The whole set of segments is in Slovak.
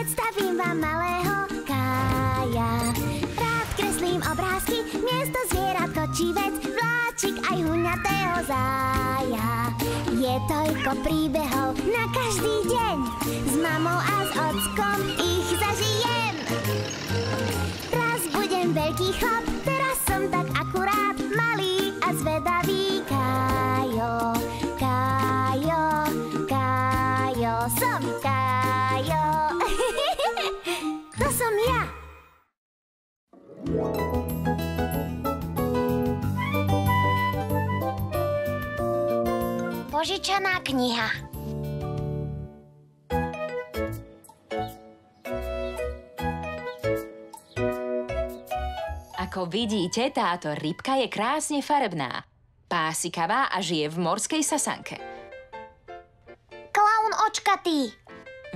Predstavím vám malého Kája. Rád kreslím obrázky, miesto zvieratko či vec, vláčik aj huňatého zája. Je toľko príbehov na každý deň, s mamou a s ockom ich zažijem. Raz budem veľký chlap, teraz som tak akurát malý a zvedavý Kájo. Kájo, Kájo, som Kájo. To som ja. Požičaná kniha. Ako vidíte, táto rybka je krásne farebná, pásikavá a žije v morskej sasanke. Klaun očkatý.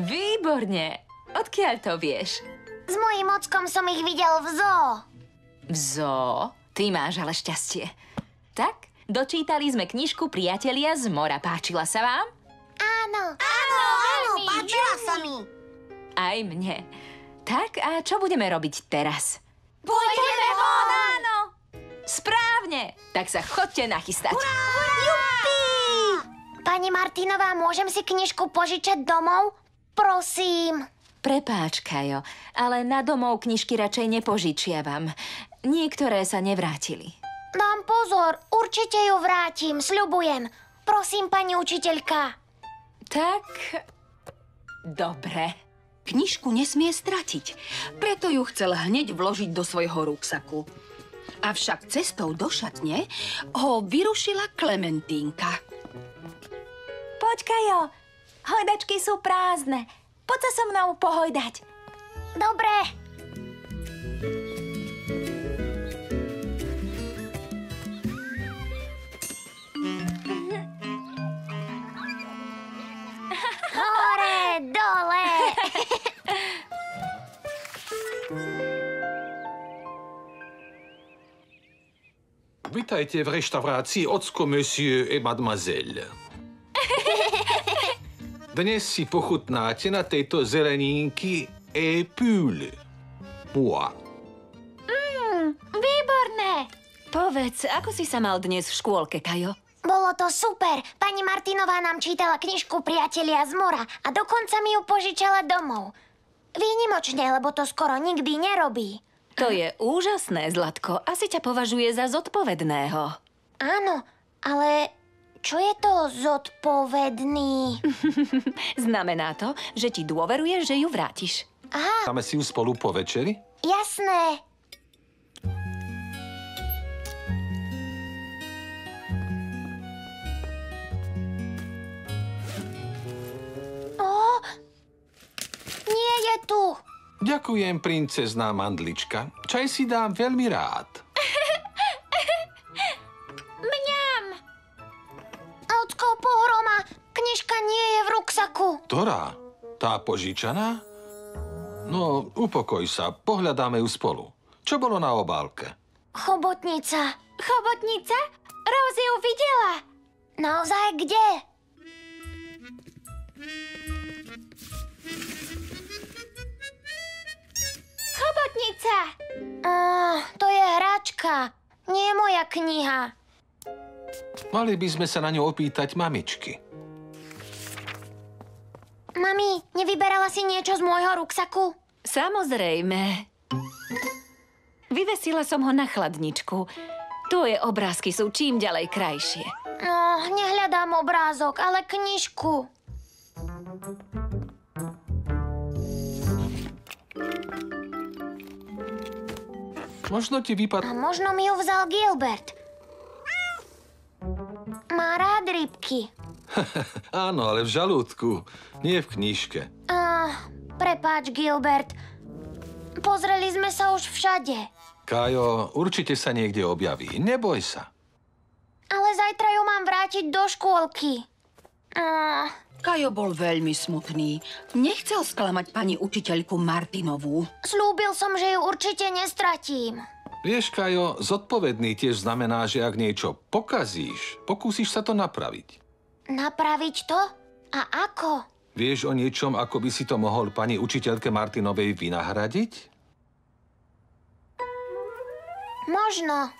Výborne! Odkiaľ to vieš? S mojím ockom som ich videl v zoo. V zoo? Ty máš ale šťastie. Tak, dočítali sme knižku Priatelia z mora. Páčila sa vám? Áno, páčila sa mi. Aj mne. Tak, a čo budeme robiť teraz? Pôjdeme von! Áno! Správne! Tak sa chodte nachystať. Juppí! Pani Martinová, môžem si knižku požičať domov? Prosím. Prepáč, Kajo, ale na domov knižky radšej nepožičiavam. Niektoré sa nevrátili. Dám pozor, určite ju vrátim, sľubujem. Prosím, pani učiteľka. Tak, dobre. Knižku nesmie stratiť, preto ju chcel hneď vložiť do svojho ruksaku. Avšak cestou do šatne ho vyrušila Klementínka. Poď, Kajo, hojdačky sú prázdne. Poď sa so mnou pohojdať. Dobre. Hore, dole. Vitajte v reštaurácii Ocko, monsieur et mademoiselle. Dnes si pochutnáte na tejto zeleninky et pulle. Moi. Výborné. Povedz, ako si sa mal dnes v škôlke, Kajo? Bolo to super. Pani Martinová nám čítala knižku Priatelia z mora a dokonca mi ju požičala domov. Výnimočne, lebo to skoro nikdy nerobí. To je úžasné, Zlatko. Asi ťa považuje za zodpovedného. Áno, ale čo je to zodpovedný? Znamená to, že ti dôveruje, že ju vrátiš. Aha, Dáme si ju spolu po večeri? jasné. Nie je tu. Ďakujem, princezná mandlička. Čaj si dám veľmi rád. Mňam. Ocko, pohroma. Knižka nie je v ruksaku. Ktorá? Tá požičaná? No, upokoj sa, pohľadáme ju spolu. Čo bolo na obálke? Chobotnica. Chobotnica? Rosie ju videla. Naozaj kde? Chobotnica. To je hračka. Nie moja kniha. Mali by sme sa na ňu opýtať mamičky. Mami, nevyberala si niečo z môjho ruksaku? Samozrejme. Vyvesila som ho na chladničku. Tvoje obrázky sú čím ďalej krajšie. No, nehľadám obrázok, ale knižku. Možno ti A vypadá... možno mi ju vzal Gilbert. Má rád rybky. Áno, ale v žalúdku, nie v knižke. Prepáč, Gilbert. Pozreli sme sa už všade. Kájo, určite sa niekde objaví. Neboj sa. Ale zajtra ju mám vrátiť do škôlky. Kajo bol veľmi smutný. Nechcel sklamať pani učiteľku Martinovú. Slúbil som, že ju určite nestratím. Vieš, Kajo, zodpovedný tiež znamená, že ak niečo pokazíš, pokúsiš sa to napraviť. Napraviť to? A ako? Vieš o niečom, ako by si to mohol pani učiteľke Martinovej vynahradiť? Možno.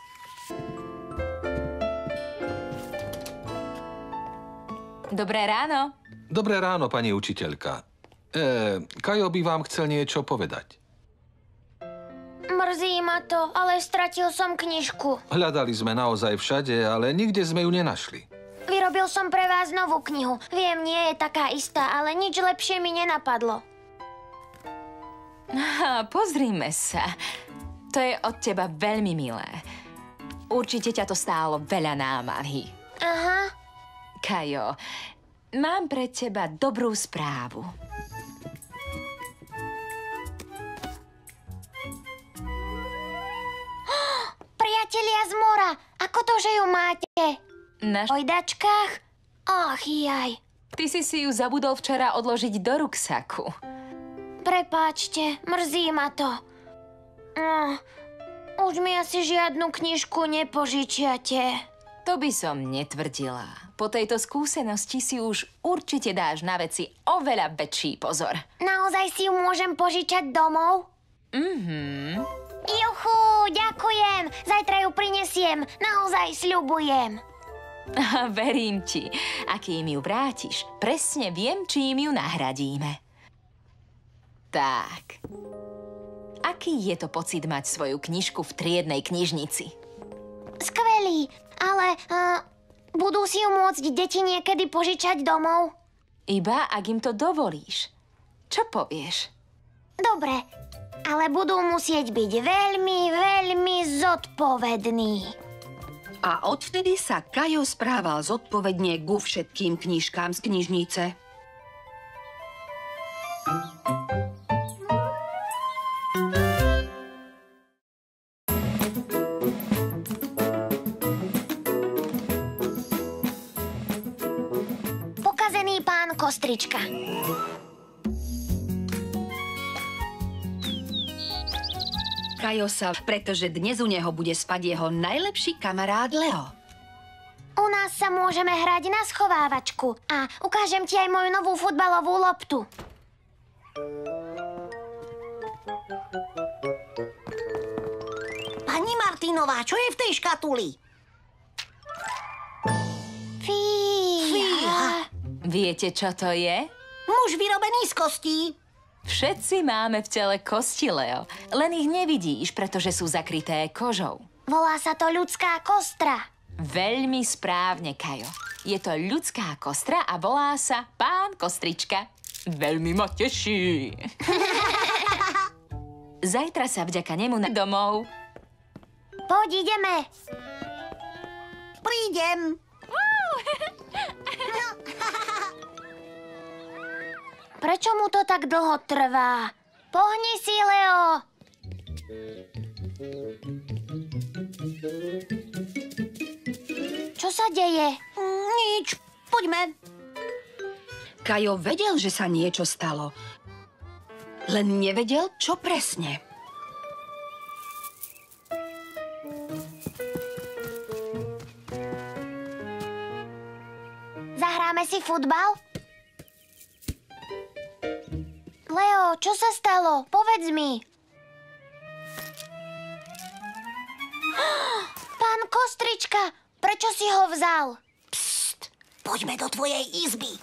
Dobré ráno. Dobré ráno, pani učiteľka. Kajo by vám chcel niečo povedať. Mrzí ma to, ale stratil som knižku. Hľadali sme naozaj všade, ale nikde sme ju nenašli. Vyrobil som pre vás novú knihu. Viem, nie je taká istá, ale nič lepšie mi nenapadlo. Pozrime sa. To je od teba veľmi milé. Určite ťa to stálo veľa námahy. Aha. Kajo, mám pre teba dobrú správu. Priatelia z mora, ako to, že ju máte? Na Ojdačkách? Ach, jaj. Ty si ju zabudol včera odložiť do ruksaku. Prepáčte, mrzí ma to. Už mi asi žiadnu knižku nepožičiate. To by som netvrdila. Po tejto skúsenosti si už určite dáš na veci oveľa väčší pozor. Naozaj si ju môžem požičať domov? Juchu, ďakujem. Zajtra ju prinesiem. Naozaj sľubujem. Verím ti. A kým ju vrátiš, presne viem, čím ju nahradíme. Tak. Aký je to pocit mať svoju knižku v triednej knižnici? Skvelý, ale budú si ju môcť deti niekedy požičať domov? Iba ak im to dovolíš. Čo povieš? Dobre, ale budú musieť byť veľmi, veľmi zodpovední. A odvtedy sa Kajo správal zodpovedne ku všetkým knižkám z knižnice. Pokazený pán Kostrička. Kajo sa, pretože dnes u neho bude spať jeho najlepší kamarát Leo. U nás sa môžeme hrať na schovávačku a ukážem ti aj moju novú futbalovú loptu. Pani Martinová, čo je v tej škatuli? Fíha. Viete, čo to je? Muž vyrobený z kostí. Všetci máme v tele kosti, Leo. Len ich nevidíš, pretože sú zakryté kožou. Volá sa to ľudská kostra. Veľmi správne, Kajo. Je to ľudská kostra a volá sa Pán Kostrička. Veľmi ma teší. Zajtra sa vďaka nemu na domov. Poď, ideme. Prídem. Prečo mu to tak dlho trvá? Pohni si, Leo. Čo sa deje? Nič, poďme. Kajo vedel, že sa niečo stalo. Len nevedel, čo presne. Zahráme si futbal? Leo, čo sa stalo? Povedz mi. Pán Kostrička, prečo si ho vzal? Psst, poďme do tvojej izby.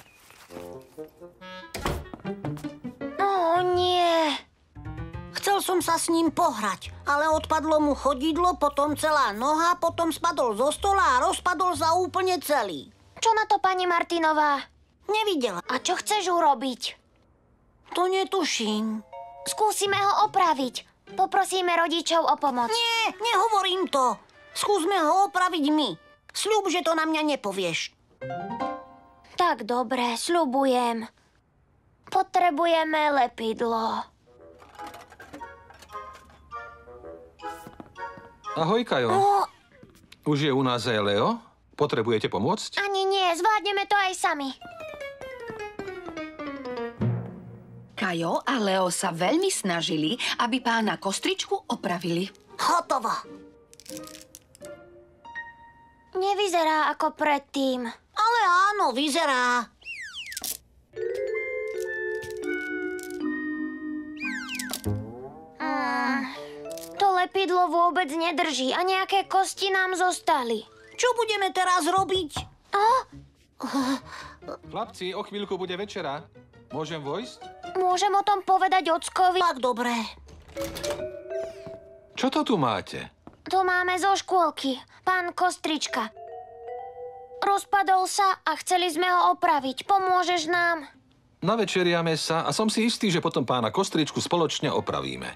Ó, nie. Chcel som sa s ním pohrať, ale odpadlo mu chodidlo, potom celá noha, potom spadol zo stola a rozpadol sa úplne celý. Čo na to, pani Martinová? Nevidela. A čo chceš urobiť? To netuším. Skúsime ho opraviť. Poprosíme rodičov o pomoc. Nie, nehovorím to. Skúsme ho opraviť my. Sľub, že to na mňa nepovieš. Tak dobre, sľubujem. Potrebujeme lepidlo. Ahoj, Kajo. Už je u nás aj Leo? Potrebujete pomôcť? Ani nie, zvládneme to aj sami. Kajo a Leo sa veľmi snažili, aby pána Kostričku opravili. Hotovo. Nevyzerá ako predtým. Ale áno, vyzerá. To lepidlo vôbec nedrží a nejaké kosti nám zostali. Čo budeme teraz robiť? Chlapci, o chvíľku bude večera. Môžem vojsť? Môžem o tom povedať ockovi? Tak dobre. Čo to tu máte? To máme zo škôlky. Pán Kostrička. Rozpadol sa a chceli sme ho opraviť. Pomôžeš nám? Navečeriame sa a som si istý, že potom pána Kostričku spoločne opravíme.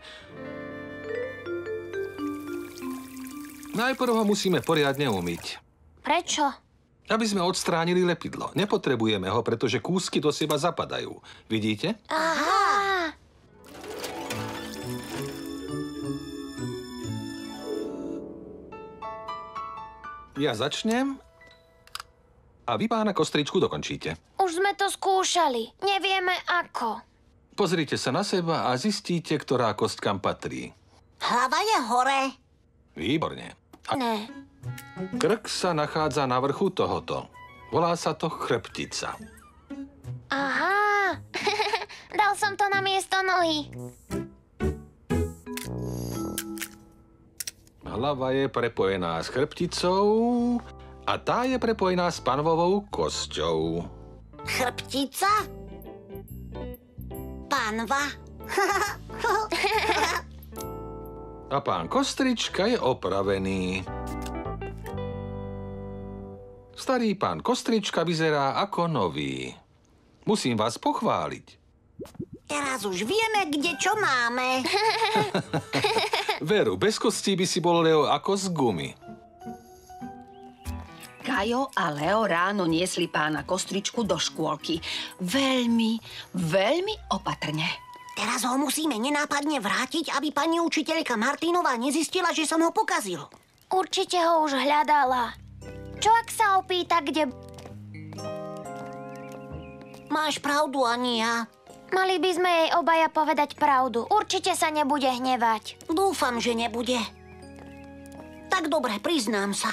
Najprv ho musíme poriadne umyť. Prečo? Aby sme odstránili lepidlo. Nepotrebujeme ho, pretože kúsky do seba zapadajú. Vidíte? Aha! Ja začnem a vy pána Kostričku dokončíte. Už sme to skúšali. Nevieme ako. Pozrite sa na seba a zistíte, ktorá kosť kam patrí. Hlava je hore. Výborne. Ne. Krk sa nachádza na vrchu tohoto. Volá sa to chrbtica. Aha! Dal som to na miesto nohy. Hlava je prepojená s chrbticou a tá je prepojená s panvovou kosťou. Chrbtica? Panva? A pán Kostrička je opravený. Starý pán Kostrička vyzerá ako nový. Musím vás pochváliť. Teraz už vieme, kde čo máme. Veru, bez kostí by si bol Leo ako z gumy. Kajo a Leo ráno niesli pána Kostričku do škôlky. Veľmi, veľmi opatrne. Teraz ho musíme nenápadne vrátiť, aby pani učiteľka Martinová nezistila, že som ho pokazil. Určite ho už hľadala. Čo ak sa opýta, kde... Máš pravdu, ani ja. Mali by sme jej obaja povedať pravdu. Určite sa nebude hnevať. Dúfam, že nebude. Tak dobre, priznám sa.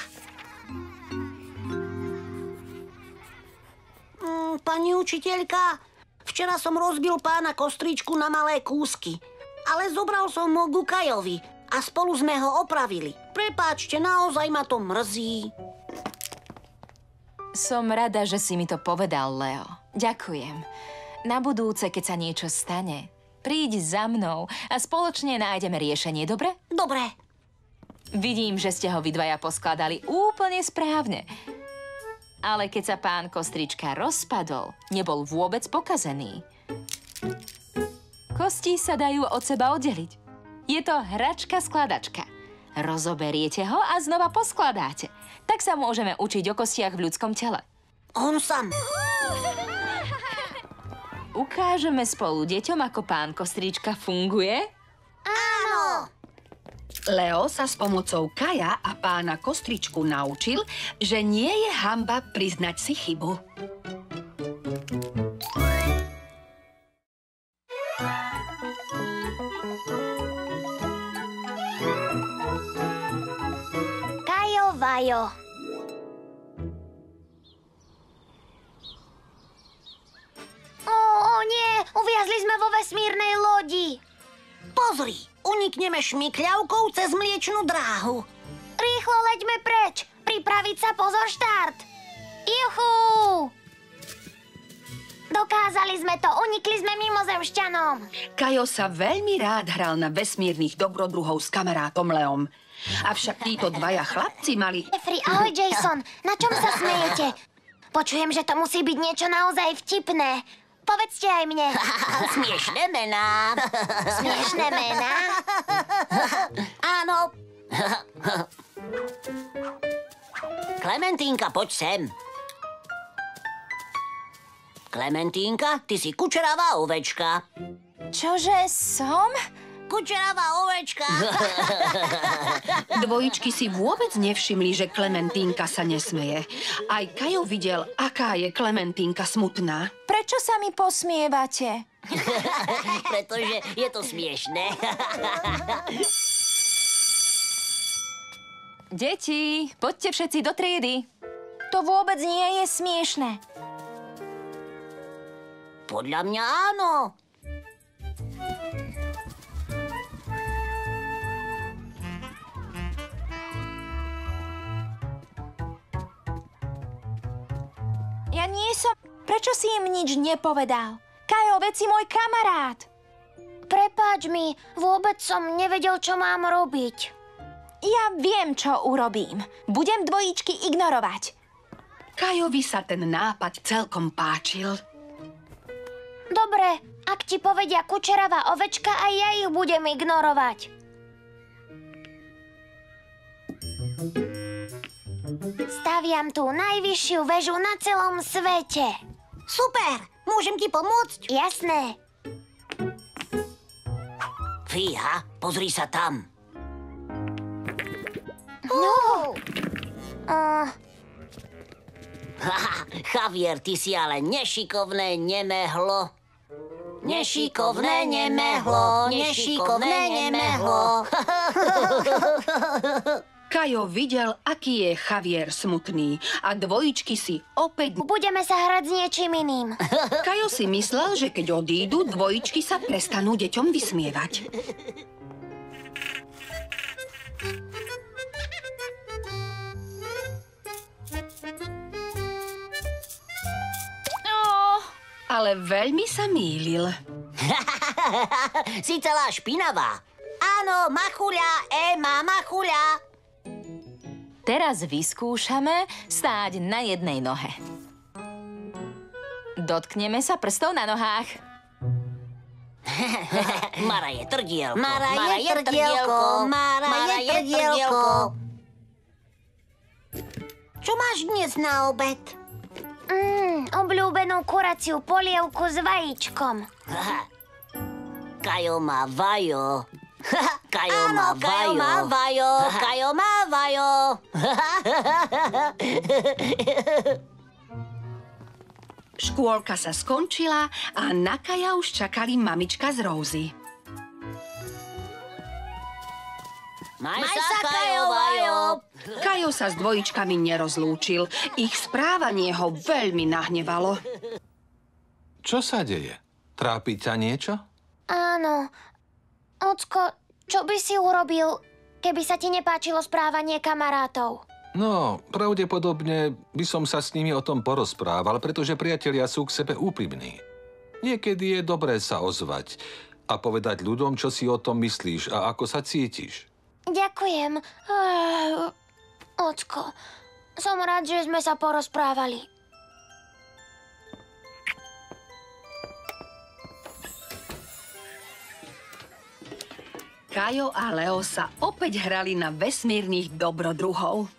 Pani učiteľka, včera som rozbil pána Kostričku na malé kúsky, ale zobral som ho ku Kajovi a spolu sme ho opravili. Prepáčte, naozaj ma to mrzí. Som rada, že si mi to povedal, Leo. Ďakujem. Na budúce, keď sa niečo stane, príď za mnou a spoločne nájdeme riešenie, dobre? Dobre. Vidím, že ste ho vy dvaja poskladali úplne správne. Ale keď sa pán Kostrička rozpadol, nebol vôbec pokazený. Kosti sa dajú od seba oddeliť. Je to hračka-skladačka. Rozoberiete ho a znova poskladáte. Tak sa môžeme učiť o kostiach v ľudskom tele. On sám. Ukážeme spolu deťom, ako pán Kostrička funguje? Áno. Leo sa s pomocou Kaja a pána Kostričku naučil, že nie je hanba priznať si chybu. Kajo, Vajo. O nie, uviazli sme vo vesmírnej lodi. Pozri, unikneme šmykľavkou cez mliečnu dráhu. Rýchlo leďme preč. Pripraviť sa, pozor, štart. Juchú! Dokázali sme to, unikli sme mimozemšťanom. Kajo sa veľmi rád hral na vesmírnych dobrodruhov s kamarátom Leom. Avšak títo dvaja chlapci mali... Jeffrey, ahoj, Jason. Na čom sa smejete? Počujem, že to musí byť niečo naozaj vtipné. Povedzte aj mne. Smiešné mená. Smiešné mená? Áno. Klementínka, poď sem. Klementínka, ty si kučeravá ovečka. Čože som? Kučeravá ovečka. Dvojičky si vôbec nevšimli, že Klementínka sa nesmeje. Aj Kajo videl, aká je Klementínka smutná. Prečo sa mi posmievate? Pretože je to smiešné. Deti, poďte všetci do triedy. To vôbec nie je smiešne. Podľa mňa áno. Ja nie som... Prečo si im nič nepovedal? Kajo, veď si môj kamarát. Prepáč mi, vôbec som nevedel, čo mám robiť. Ja viem, čo urobím. Budem dvojičky ignorovať. Kajovi sa ten nápad celkom páčil. Dobre, ak ti povedia kučeravá ovečka, aj ja ich budem ignorovať. Staviam tú najvyššiu väžu na celom svete. Super, môžem ti pomôcť? Jasné. Fíha, pozri sa tam. No. Haha, Javier, ty si ale nešikovné nemehlo. Nešikovné nemehlo, nešikovné nemehlo. Kajo videl, aký je Javier smutný a dvojičky si opäť... Budeme sa hrať s niečím iným. Kajo si myslel, že keď odídu, dvojičky sa prestanú deťom vysmievať. Ale veľmi sa mýlil. Si celá špinavá. Áno, machuľa, Ema, machuľa. Teraz vyskúšame stáť na jednej nohe. Dotkneme sa prstov na nohách. Mara je trdielko. Mara je trdielko. Mara je trdielko. Čo máš dnes na obed? Obľúbenú kuraciu polievku s vajíčkom. Kajo má vajo. Kajo má vajo. Kajo má vajo. Škôlka sa skončila a na Kaja už čakali mamička z Rózy. Maj sa, Kajo, vajo. Kajo sa s dvojičkami nerozlúčil. Ich správanie ho veľmi nahnevalo. Čo sa deje? Trápi ťa niečo? Áno. Ocko, čo by si urobil, keby sa ti nepáčilo správanie kamarátov? No, pravdepodobne by som sa s nimi o tom porozprával, pretože priatelia sú k sebe úprimní. Niekedy je dobré sa ozvať a povedať ľuďom, čo si o tom myslíš a ako sa cítiš. Ďakujem. Ocko, som rád, že sme sa porozprávali. Kajo a Leo sa opäť hrali na vesmírnych dobrodruhov.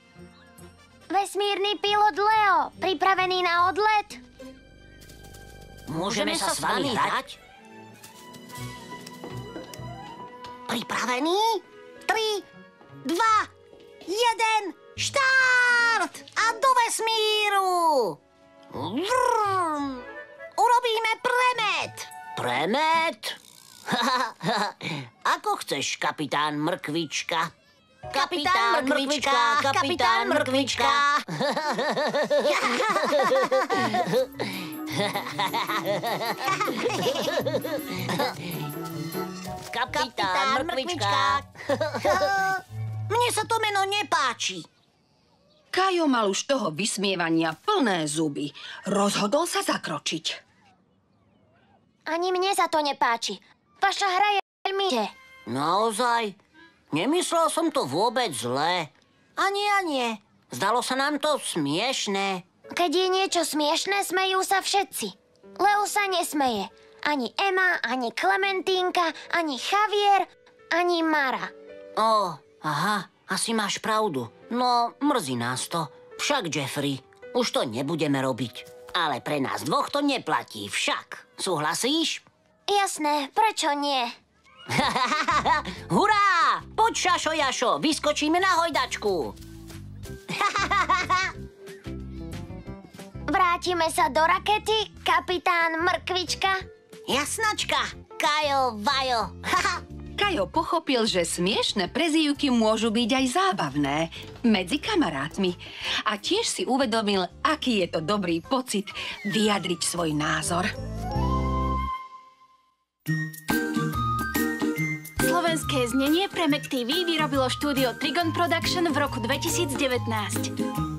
Vesmírny pilot Leo, pripravený na odlet? Môžeme sa s vami hrať? Pripravený? 3, 2, 1, štart! A do vesmíru! Vrm. Urobíme premet! Premet? Ako chceš, kapitán Mrkvička? Kapitán Mrkvička, kapitán Mrkvička. Kapitán Mrkvička. Mne sa to meno nepáči. Kajo mal už toho vysmievania plné zuby. Rozhodol sa zakročiť. Ani mne sa to nepáči. Vaša hra je veľmi... Naozaj? Nemyslel som to vôbec zle. Ani ja nie. Zdalo sa nám to smiešné. Keď je niečo smiešné, smejú sa všetci. Leo sa nesmeje. Ani Ema, ani Klementínka, ani Javier, ani Mara. Aha, asi máš pravdu. No, mrzí nás to. Však, Jeffrey, už to nebudeme robiť. Ale pre nás dvoch to neplatí, však. Súhlasíš? Jasné, prečo nie? Hurá! Poď, Šašo Jašo, vyskočíme na hojdačku. Vrátime sa do rakety, kapitán Mrkvička? Jasnačka, Kajo, vajo. Kajo pochopil, že smiešne prezývky môžu byť aj zábavné medzi kamarátmi. A tiež si uvedomil, aký je to dobrý pocit vyjadriť svoj názor. Slovenské znenie pre Mac TV vyrobilo štúdio Trigon Production v roku 2019.